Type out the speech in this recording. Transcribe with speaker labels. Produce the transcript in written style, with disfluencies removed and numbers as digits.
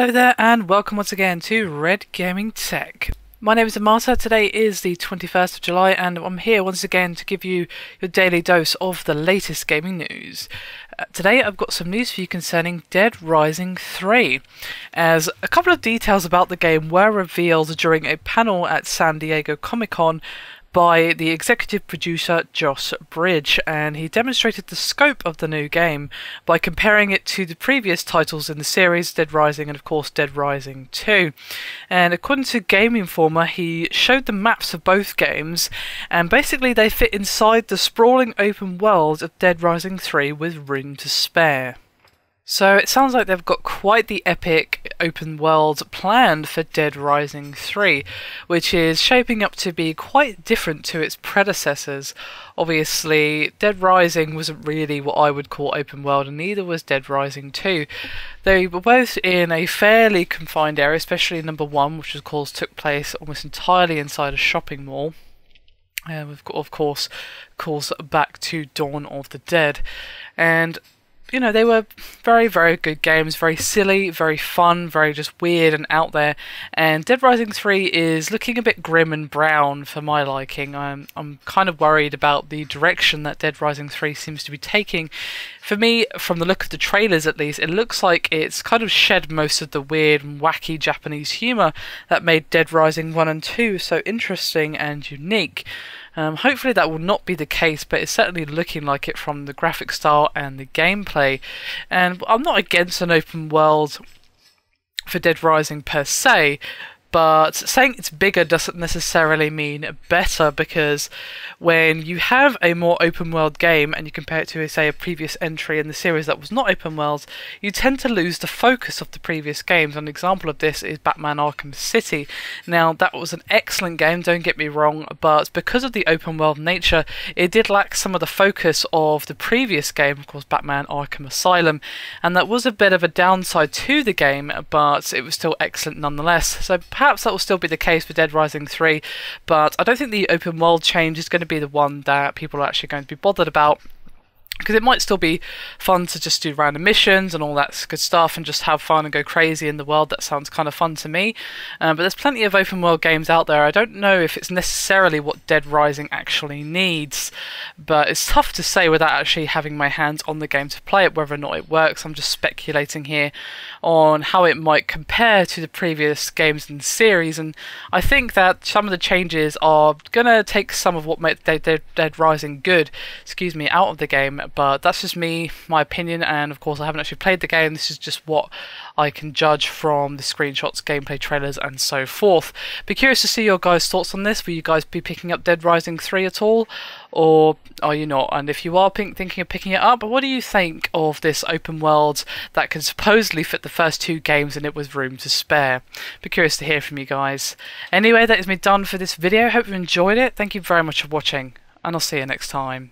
Speaker 1: Hello there and welcome once again to Red Gaming Tech. My name is Amata. Today is the 21st of July and I'm here once again to give you your daily dose of the latest gaming news. Today I've got some news for you concerning Dead Rising 3, as a couple of details about the game were revealed during a panel at San Diego Comic-Con by the executive producer Josh Bridge, and he demonstrated the scope of the new game by comparing it to the previous titles in the series, Dead Rising and of course Dead Rising 2. And according to Game Informer, he showed the maps of both games, and basically they fit inside the sprawling open world of Dead Rising 3 with room to spare. So it sounds like they've got quite the epic open world planned for Dead Rising 3, which is shaping up to be quite different to its predecessors. Obviously, Dead Rising wasn't really what I would call open world, and neither was Dead Rising 2. They were both in a fairly confined area, especially number 1, which of course took place almost entirely inside a shopping mall. We've got, of course, calls back to Dawn of the Dead. And you know, they were very, very good games, very silly, very fun, very just weird and out there. And Dead Rising 3 is looking a bit grim and brown for my liking. I'm kind of worried about the direction that Dead Rising 3 seems to be taking. For me, from the look of the trailers at least, it looks like it's kind of shed most of the weird and wacky Japanese humour that made Dead Rising 1 and 2 so interesting and unique. Hopefully that will not be the case, but it's certainly looking like it from the graphic style and the gameplay. And I'm not against an open world for Dead Rising per se, but saying it's bigger doesn't necessarily mean better, because when you have a more open world game and you compare it to, say, a previous entry in the series that was not open world, you tend to lose the focus of the previous games. An example of this is Batman Arkham City. Now, that was an excellent game, don't get me wrong, but because of the open world nature, it did lack some of the focus of the previous game, of course, Batman Arkham Asylum, and that was a bit of a downside to the game, but it was still excellent nonetheless. So perhaps that will still be the case for Dead Rising 3, but I don't think the open world change is going to be the one that people are actually going to be bothered about, because it might still be fun to just do random missions and all that good stuff and just have fun and go crazy in the world. That sounds kind of fun to me. But there's plenty of open world games out there. I don't know if it's necessarily what Dead Rising actually needs, but it's tough to say without actually having my hands on the game to play it, whether or not it works. I'm just speculating here on how it might compare to the previous games in the series, and I think that some of the changes are going to take some of what made Dead Rising good, out of the game. But that's just me, my opinion, and of course I haven't actually played the game. This is just what I can judge from the screenshots, gameplay trailers, and so forth. Be curious to see your guys' thoughts on this. Will you guys be picking up Dead Rising 3 at all, or are you not? And if you are thinking of picking it up, what do you think of this open world that can supposedly fit the first 2 games and it with room to spare? Be curious to hear from you guys. Anyway, that is me done for this video. Hope you enjoyed it. Thank you very much for watching, and I'll see you next time.